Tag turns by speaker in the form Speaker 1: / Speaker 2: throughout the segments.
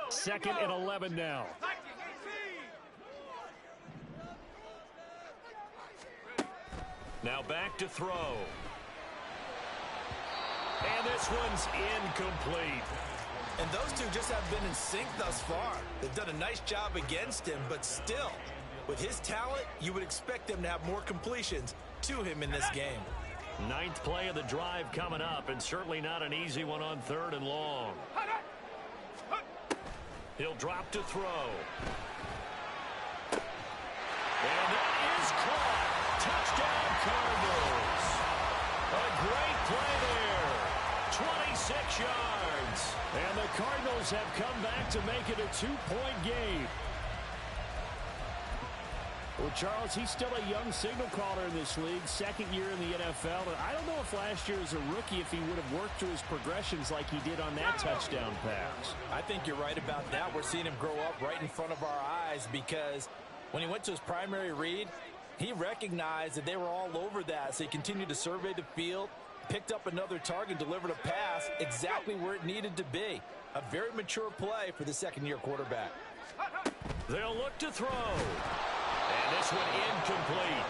Speaker 1: 2nd and 11 now. Now back to throw. And this one's incomplete.
Speaker 2: And those two just have been in sync thus far. They've done a nice job against him, but still, with his talent, you would expect them to have more completions to him in this game.
Speaker 1: 9th play of the drive coming up, and certainly not an easy one on 3rd and long. He'll drop to throw. And that is caught. Touchdown, Cardinals. A great play there. 26 yards. And the Cardinals have come back to make it a 2-point game. Well, Charles, he's still a young signal caller in this league, 2nd year in the NFL. And I don't know if last year as a rookie, if he would have worked through his progressions like he did on that touchdown pass.
Speaker 2: I think you're right about that. We're seeing him grow up right in front of our eyes because when he went to his primary read, he recognized that they were all over that. So he continued to survey the field, picked up another target, delivered a pass exactly where it needed to be. A very mature play for the 2nd-year quarterback.
Speaker 1: They'll look to throw. And this one incomplete.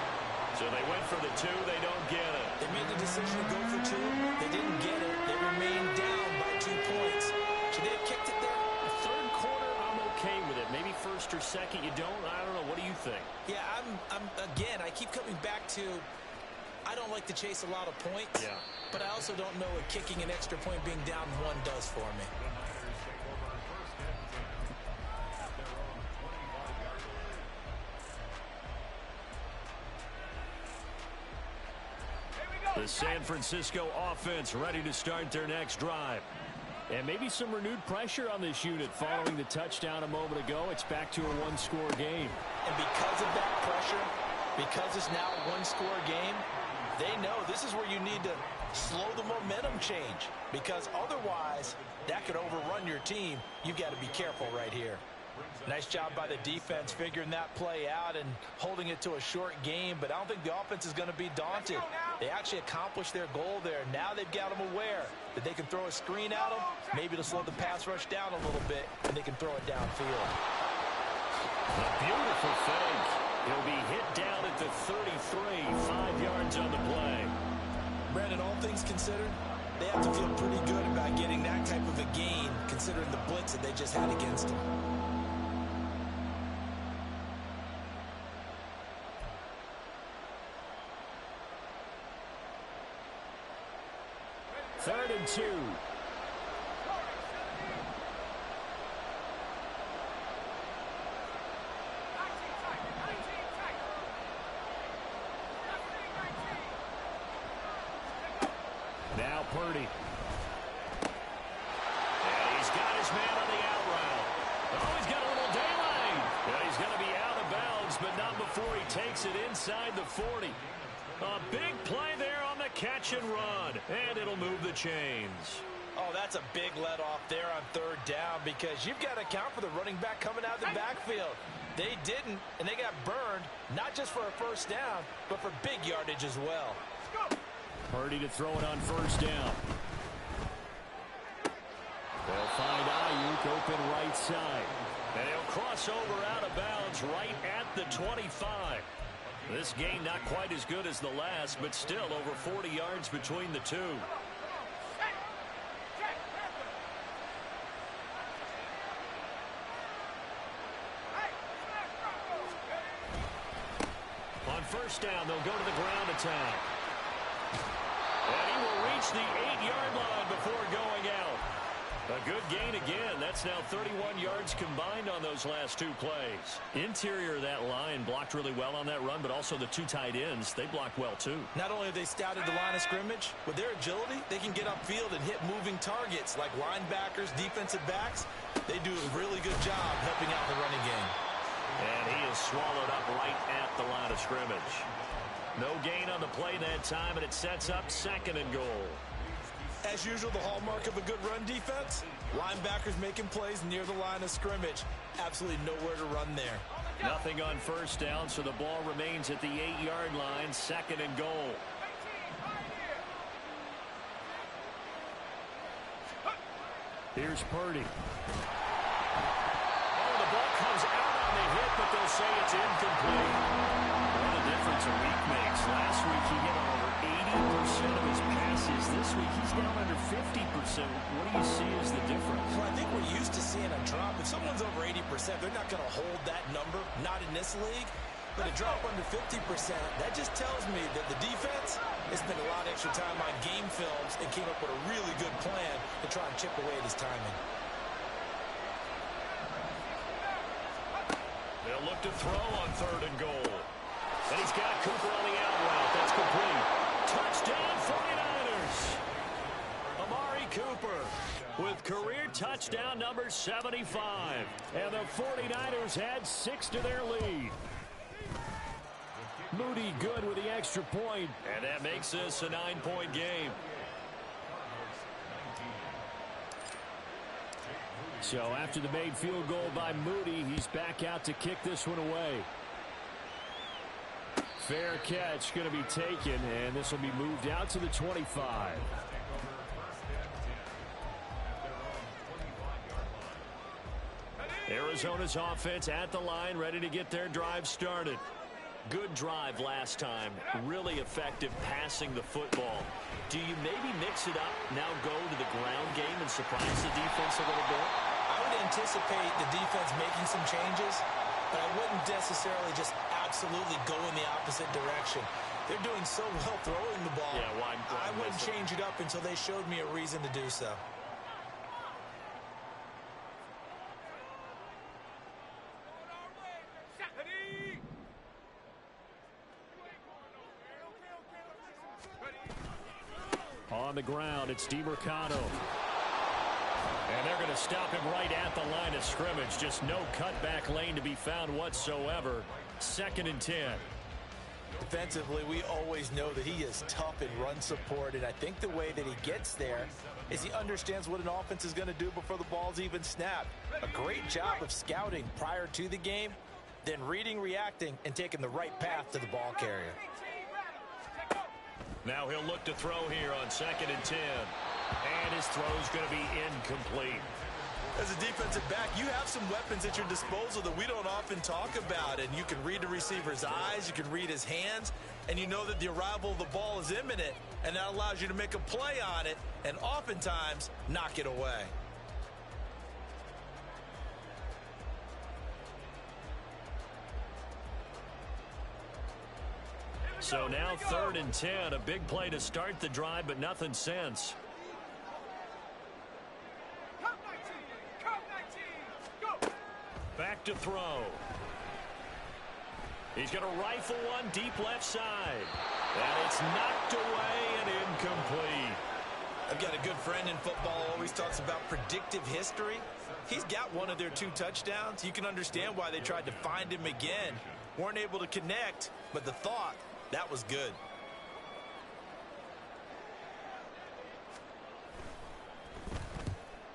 Speaker 1: So they went for the 2. They don't get it.
Speaker 2: They made the decision to go for 2. They didn't get it. They remained down by 2 points. Should they have kicked it there?
Speaker 1: The 3rd quarter, I'm okay with it. Maybe 1st or 2nd, you don't. I don't know. What do you think?
Speaker 2: Yeah, again, I keep coming back to I don't like to chase a lot of points.
Speaker 1: Yeah.
Speaker 2: But I also don't know what kicking an extra point being down 1 does for me.
Speaker 1: The San Francisco offense ready to start their next drive. And maybe some renewed pressure on this unit following the touchdown a moment ago. It's back to a 1-score game.
Speaker 2: And because of that pressure, because it's now a 1-score game, they know this is where you need to slow the momentum change. Because otherwise, that could overrun your team. You've got to be careful right here. Nice job by the defense figuring that play out and holding it to a short game, but I don't think the offense is going to be daunted. They actually accomplished their goal there. Now they've got them aware that they can throw a screen at them, maybe to slow the pass rush down a little bit, and they can throw it downfield.
Speaker 1: A beautiful fake. He'll be hit down at the 33, 5 yards on the play.
Speaker 2: Brandon, all things considered, they have to feel pretty good about getting that type of a gain, considering the blitz that they just had against them.
Speaker 1: 3rd and 2. Now Purdy. And he's got his man on the out route. Oh, he's got a little daylight. And he's going to be out of bounds, but not before he takes it inside the 40. A big play there on the catch and run, and it'll move the chains.
Speaker 2: Oh, that's a big let off there on 3rd down because you've got to account for the running back coming out of the backfield. They didn't, and they got burned, not just for a 1st down, but for big yardage as well.
Speaker 1: Purdy to throw it on 1st down. They'll find Ayuk open right side. And he'll cross over out of bounds right at the 25. This game not quite as good as the last, but still over 40 yards between the two. On 1st down, they'll go to the ground attack. And he will reach the 8-yard line before going out. A good gain again. That's now 31 yards combined on those last 2 plays. Interior of that line blocked really well on that run, but also the 2 tight ends, they blocked well too.
Speaker 2: Not only have they scouted the line of scrimmage, with their agility, they can get upfield and hit moving targets like linebackers, defensive backs. They do a really good job helping out the running game.
Speaker 1: And he is swallowed up right at the line of scrimmage. No gain on the play that time, and it sets up 2nd and goal.
Speaker 2: As usual, the hallmark of a good run defense, linebackers making plays near the line of scrimmage. Absolutely nowhere to run there.
Speaker 1: Nothing on 1st down, so the ball remains at the 8-yard line, 2nd and goal. Here's Purdy. It's incomplete. What a difference a week makes. Last week he hit on over 80% of his passes. This week he's down under 50%. What do you see as the difference?
Speaker 2: Well, I think we're used to seeing a drop. If someone's over 80%, they're not going to hold that number, not in this league. But a drop under 50%, that just tells me that the defense has spent a lot of extra time on game films and came up with a really good plan to try and chip away at his timing.
Speaker 1: They'll look to throw on 3rd and goal. And he's got Cooper on the out route. That's complete. Touchdown 49ers. Amari Cooper with career touchdown number 75. And the 49ers add 6 to their lead. Moody good with the extra point. And that makes this a 9-point game. So after the made field goal by Moody, he's back out to kick this one away. Fair catch going to be taken, and this will be moved out to the 25. Arizona's offense at the line, ready to get their drive started. Good drive last time. Really effective passing the football. Do you maybe mix it up, now go to the ground game and surprise the defense a little bit?
Speaker 2: I would anticipate the defense making some changes, but I wouldn't necessarily just absolutely go in the opposite direction. They're doing so well throwing the ball.
Speaker 1: Yeah, why
Speaker 2: I wouldn't change it up until they showed me a reason to do so.
Speaker 1: On the ground, it's DeMarcano. And they're going to stop him right at the line of scrimmage. Just no cutback lane to be found whatsoever. 2nd and 10.
Speaker 2: Defensively, we always know that he is tough in run support, and I think the way that he gets there is he understands what an offense is going to do before the ball's even snapped. A great job of scouting prior to the game, then reading, reacting, and taking the right path to the ball carrier.
Speaker 1: Now he'll look to throw here on 2nd and 10. And his throw's going to be incomplete.
Speaker 2: As a defensive back, you have some weapons at your disposal that we don't often talk about. And you can read the receiver's eyes, you can read his hands, and you know that the arrival of the ball is imminent. And that allows you to make a play on it and oftentimes knock it away.
Speaker 1: So now 3rd and 10. A big play to start the drive, but nothing since. Back to throw. He's going to rifle one deep left side. And it's knocked away and incomplete.
Speaker 2: I've got a good friend in football, always talks about predictive history. He's got one of their 2 touchdowns. You can understand why they tried to find him again. Weren't able to connect, but the thought, that was good.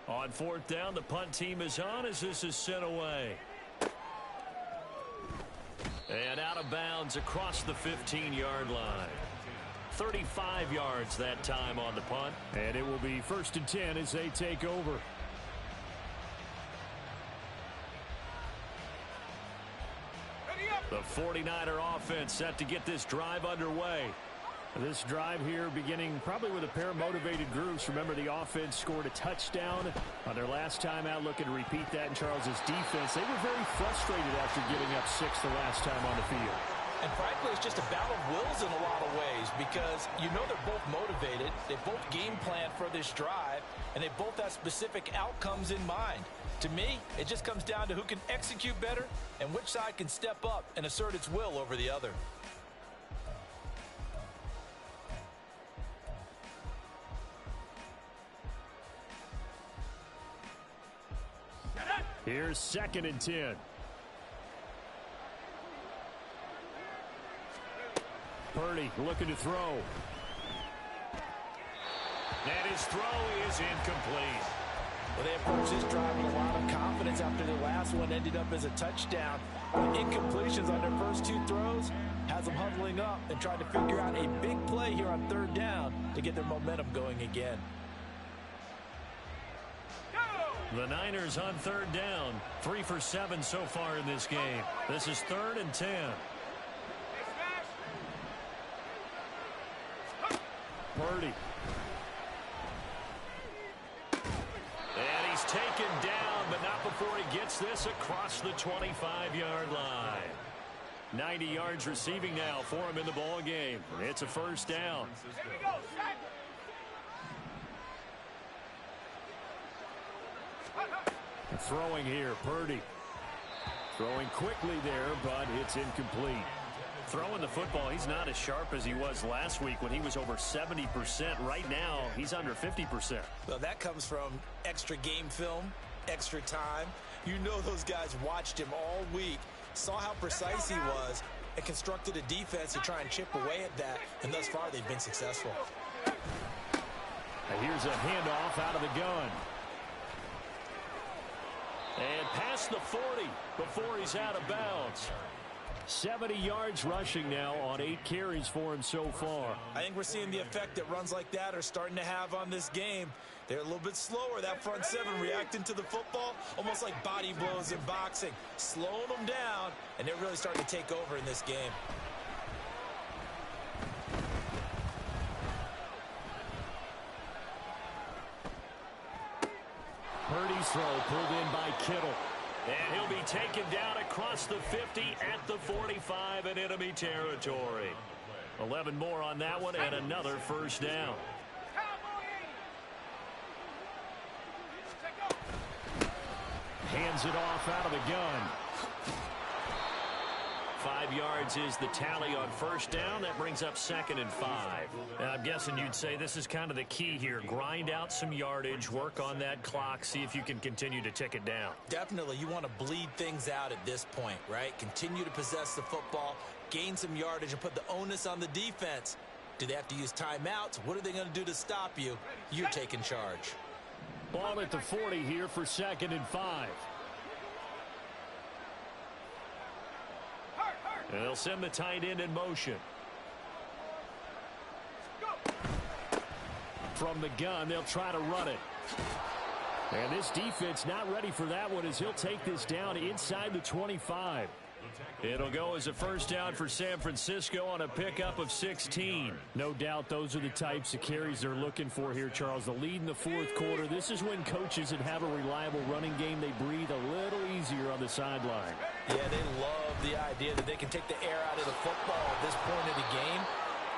Speaker 1: On 4th down, the punt team is on as this is sent away. And out of bounds across the 15-yard line. 35 yards that time on the punt. And it will be 1st and 10 as they take over. The 49er offense set to get this drive underway. This drive here beginning probably with a pair of motivated groups. Remember, the offense scored a touchdown on their last time out. Looking to repeat that in Charles's defense. They were very frustrated after giving up 6 the last time on the field.
Speaker 2: And frankly, it's just a battle of wills in a lot of ways because you know they're both motivated. They both game plan for this drive, and they both have specific outcomes in mind. To me, it just comes down to who can execute better and which side can step up and assert its will over the other.
Speaker 1: Here's 2nd and 10. Purdy looking to throw. And his throw is incomplete.
Speaker 2: Well, they approached this drive with a lot of confidence after their last one ended up as a touchdown. But incompletions on their first 2 throws has them huddling up and trying to figure out a big play here on 3rd down to get their momentum going again.
Speaker 1: The Niners on third down. 3 for 7 so far in this game. This is 3rd and 10. Purdy. And he's taken down, but not before he gets this across the 25-yard line. 90 yards receiving now for him in the ball game. It's a first down. Throwing here, Purdy. Throwing quickly there, but it's incomplete. Throwing the football, he's not as sharp as he was last week when he was over 70%. Right now, he's under 50%.
Speaker 2: Well, that comes from extra game film, extra time. You know those guys watched him all week, saw how precise he was, and constructed a defense to try and chip away at that, and thus far they've been successful.
Speaker 1: And here's a handoff out of the gun. And past the 40 before he's out of bounds. 70 yards rushing now on 8 carries for him so far.
Speaker 2: I think we're seeing the effect that runs like that are starting to have on this game. They're a little bit slower, that front seven reacting to the football, almost like body blows in boxing, slowing them down, and they're really starting to take over in this game.
Speaker 1: Purdy's throw pulled in by Kittle. And he'll be taken down across the 50 at the 45 in enemy territory. 11 more on that one and another first down. Hands it off out of the gun. 5 yards is the tally on first down. That brings up 2nd and 5. I'm guessing you'd say this is kind of the key here. Grind out some yardage, work on that clock, see if you can continue to tick it down.
Speaker 2: Definitely. You want to bleed things out at this point, right? Continue to possess the football, gain some yardage, and put the onus on the defense. Do they have to use timeouts? What are they going to do to stop you? You're taking charge.
Speaker 1: Ball at the 40 here for 2nd and 5. And they'll send the tight end in motion. From the gun, they'll try to run it. And this defense not ready for that one as he'll take this down inside the 25. It'll go as a first down for San Francisco on a pickup of 16. No doubt those are the types of carries they're looking for here, Charles. The lead in the 4th quarter. This is when coaches that have a reliable running game, they breathe a little easier on the sideline.
Speaker 2: Yeah, they love the idea that they can take the air out of the football at this point of the game.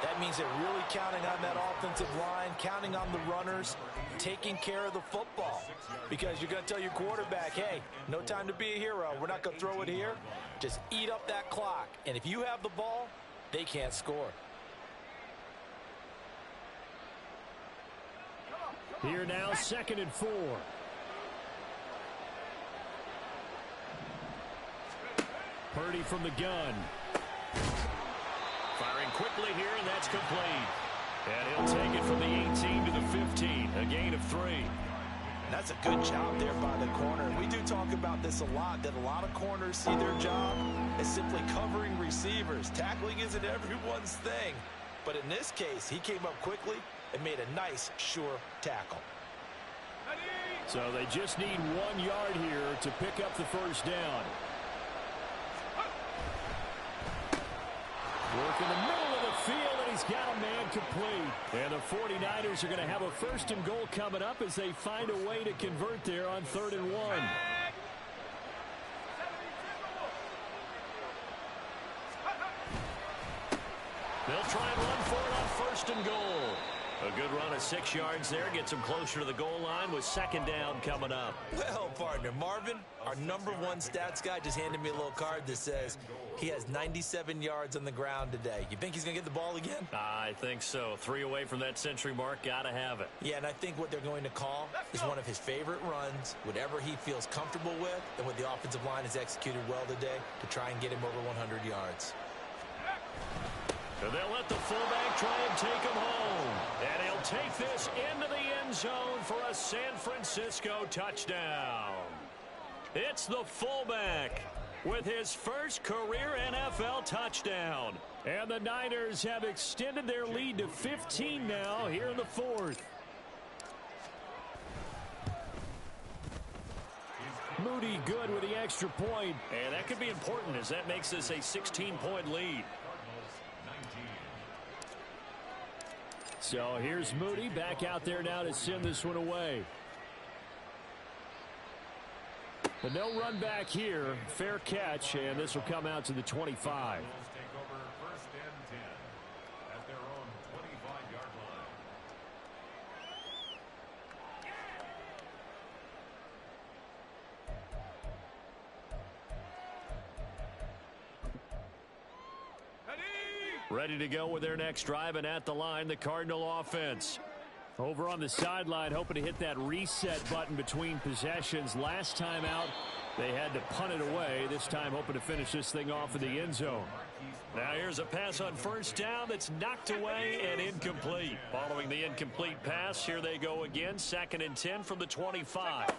Speaker 2: That means they're really counting on that offensive line, counting on the runners, taking care of the football. Because you're going to tell your quarterback, hey, no time to be a hero. We're not going to throw it here. Just eat up that clock. And if you have the ball, they can't score.
Speaker 1: Here now, 2nd and 4. Purdy from the gun. Firing quickly here, and that's complete. And he'll take it from the 18 to the 15, a gain of 3.
Speaker 2: That's a good job there by the corner. We do talk about this a lot, that a lot of corners see their job as simply covering receivers. Tackling isn't everyone's thing. But in this case, he came up quickly and made a nice, sure tackle.
Speaker 1: So they just need 1 yard here to pick up the first down. Work in the middle of the field, and he's got a man complete. And the 49ers are going to have a 1st and goal coming up as they find a way to convert there on 3rd and 1. They'll try and run for it on 1st and goal. A good run of 6 yards there. Gets them closer to the goal line with 2nd down coming up.
Speaker 2: Well, partner, Marvin, our #1 stats guy, just handed me a little card that says he has 97 yards on the ground today. You think he's going to get the ball again?
Speaker 1: I think so. 3 away from that century mark. Got to have it.
Speaker 2: Yeah, and I think what they're going to call is one of his favorite runs, whatever he feels comfortable with, and what the offensive line has executed well today to try and get him over 100 yards.
Speaker 1: And they'll let the fullback try and take him home. And he'll take this into the end zone for a San Francisco touchdown. It's the fullback with his first career NFL touchdown. And the Niners have extended their lead to 15 now here in the 4th. Moody good with the extra point. And that could be important as that makes this a 16-point lead. So here's Moody back out there now to send this one away. But no run back here. Fair catch, and this will come out to the 25. Ready to go with their next drive, and at the line, the Cardinal offense. Over on the sideline, hoping to hit that reset button between possessions. Last time out, they had to punt it away. This time, hoping to finish this thing off in the end zone. Now here's a pass on first down that's knocked away and incomplete. Following the incomplete pass, here they go again. 2nd and 10 from the 25.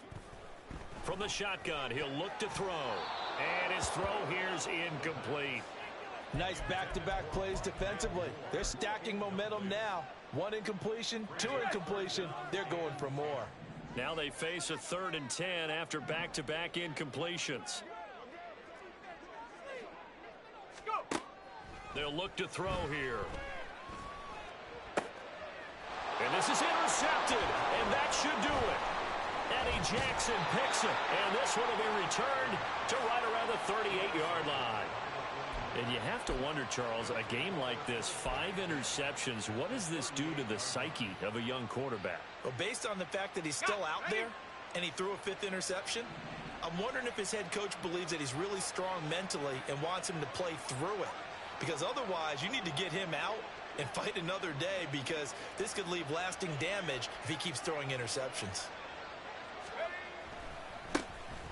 Speaker 1: From the shotgun, he'll look to throw. And his throw here's incomplete.
Speaker 2: Nice back-to-back plays defensively. They're stacking momentum now. 1 incompletion, 2 incompletion. They're going for more.
Speaker 1: Now they face a 3rd and 10 after back-to-back incompletions. They'll look to throw here. And this is intercepted, and that should do it. Eddie Jackson picks it, and this one will be returned to right around the 38-yard line. And you have to wonder, Charles, a game like this, 5 interceptions, what does this do to the psyche of a young quarterback?
Speaker 2: Well, based on the fact that he's still out there and he threw a 5th interception, I'm wondering if his head coach believes that he's really strong mentally and wants him to play through it. Because otherwise, you need to get him out and fight another day, because this could leave lasting damage if he keeps throwing interceptions.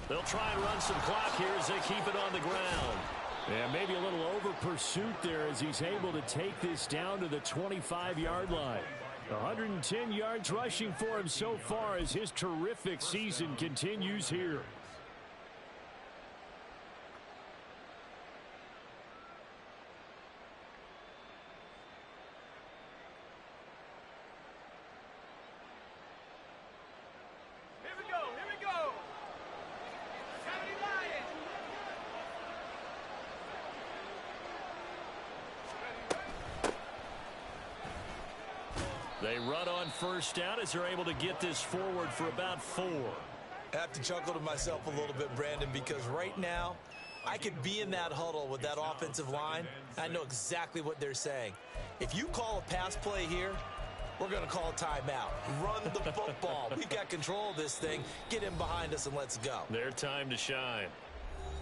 Speaker 1: They'll try and run some clock here as they keep it on the ground. And maybe a little over pursuit there as he's able to take this down to the 25-yard line. 110 yards rushing for him so far as his terrific season continues here. They run on first down as they're able to get this forward for about 4.
Speaker 2: I have to chuckle to myself a little bit, Brandon, because right now I could be in that huddle with that offensive line. I know exactly what they're saying. If you call a pass play here, we're going to call a timeout. Run the football. We've got control of this thing. Get him behind us and let's go.
Speaker 1: Their time to shine.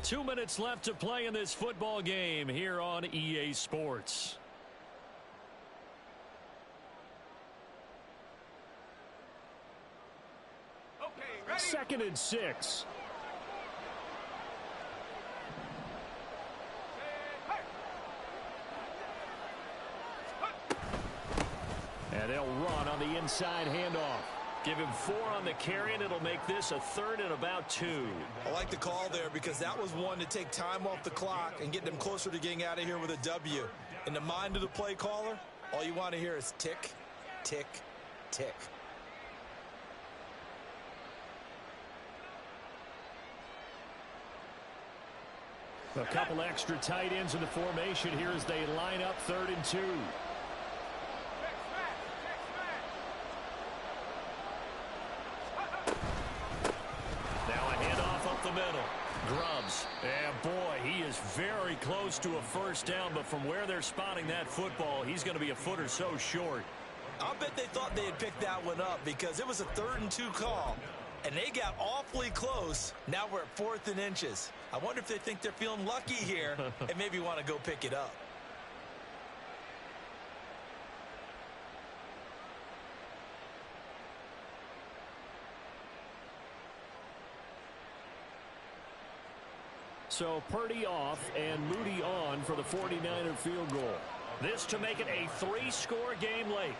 Speaker 1: 2 minutes left to play in this football game here on EA Sports. Second and 6. And they'll run on the inside handoff. Give him 4 on the carry, and it'll make this a 3rd and about 2.
Speaker 2: I like the call there because that was one to take time off the clock and get them closer to getting out of here with a W. In the mind of the play caller, all you want to hear is tick, tick, tick.
Speaker 1: A couple extra tight ends in the formation here as they line up 3rd and 2. Now a handoff up the middle. Grubbs. And boy, he is very close to a first down, but from where they're spotting that football, he's going to be a foot or so short.
Speaker 2: I'll bet they thought they had picked that one up because it was a 3rd and 2 call. And they got awfully close. Now we're at 4th and inches. I wonder if they think they're feeling lucky here and maybe want to go pick it up.
Speaker 1: So Purdy off and Moody on for the 49er field goal. This to make it a 3-score game late.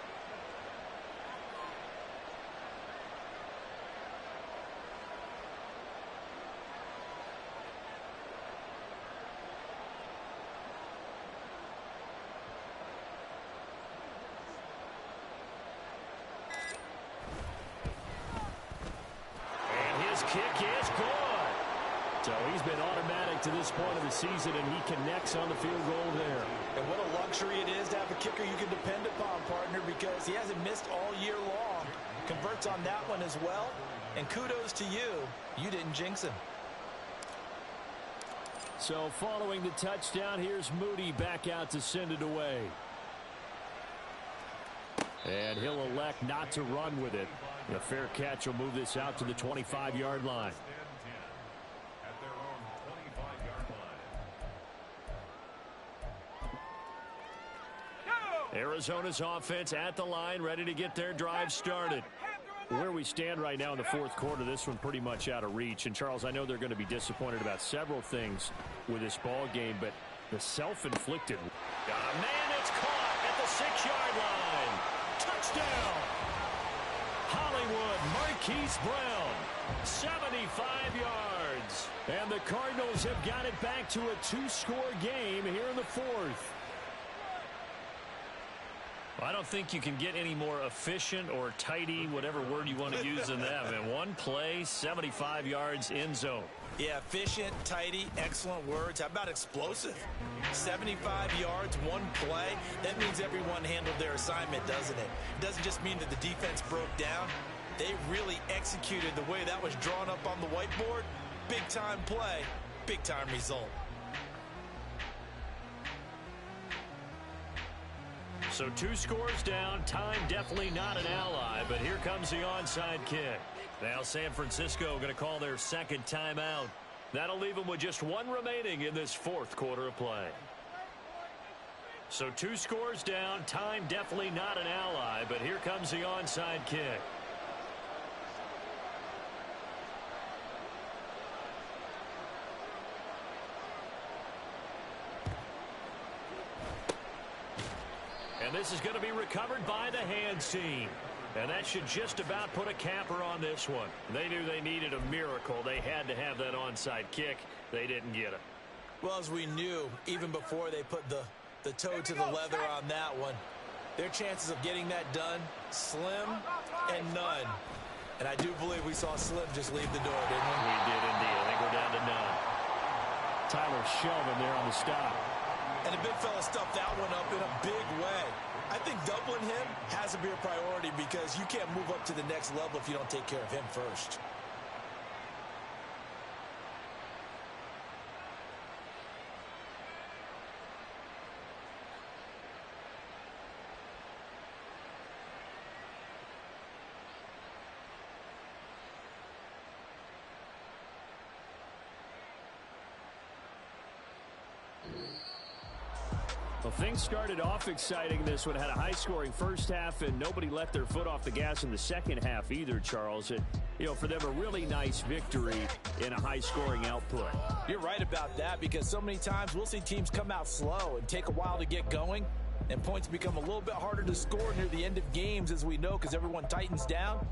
Speaker 1: Kick is good. So he's been automatic to this point of the season, and he connects on the field goal there.
Speaker 2: And what a luxury it is to have a kicker you can depend upon, partner, because he hasn't missed all year long. Converts on that one as well. And kudos to you. You didn't jinx him.
Speaker 1: So following the touchdown, here's Moody back out to send it away. And he'll elect not to run with it. A fair catch will move this out to the 25-yard line. Arizona's offense at the line, ready to get their drive started. Where we stand right now in the fourth quarter, this one pretty much out of reach. And, Charles, I know they're going to be disappointed about several things with this ball game, but the self-inflicted. Man, it's caught at the 6-yard line. Touchdown! Hollywood Marquise Brown, 75 yards. And the Cardinals have got it back to a 2-score game here in the fourth. I don't think you can get any more efficient or tidy, whatever word you want to use in that. Man, one play, 75 yards, end zone.
Speaker 2: Yeah, efficient, tidy, excellent words. How about explosive? 75 yards, one play. That means everyone handled their assignment, doesn't it? It doesn't just mean that the defense broke down. They really executed the way that was drawn up on the whiteboard. Big-time play, big-time result.
Speaker 1: So 2 scores down. Time definitely not an ally, but here comes the onside kick. Now San Francisco going to call their second timeout. That'll leave them with just 1 remaining in this fourth quarter of play. So 2 scores down. Time definitely not an ally, but here comes the onside kick. And this is going to be recovered by the hands team. And that should just about put a capper on this one. They knew they needed a miracle. They had to have that onside kick. They didn't get it.
Speaker 2: Well, as we knew, even before they put the toe to the leather on that one, their chances of getting that done, slim and none. And I do believe we saw Slim just leave the door, didn't we?
Speaker 1: We did indeed. I think we're down to none. Tyler Shelvin there on the stop.
Speaker 2: And the big fella stuffed that one up in a big way. I think doubling him has to be a priority because you can't move up to the next level if you don't take care of him first.
Speaker 1: Well, things started off exciting. This one had a high-scoring first half, and nobody let their foot off the gas in the second half either, Charles. And, for them, a really nice victory in a high-scoring output.
Speaker 2: You're right about that because so many times we'll see teams come out slow and take a while to get going, and points become a little bit harder to score near the end of games, as we know, because everyone tightens down.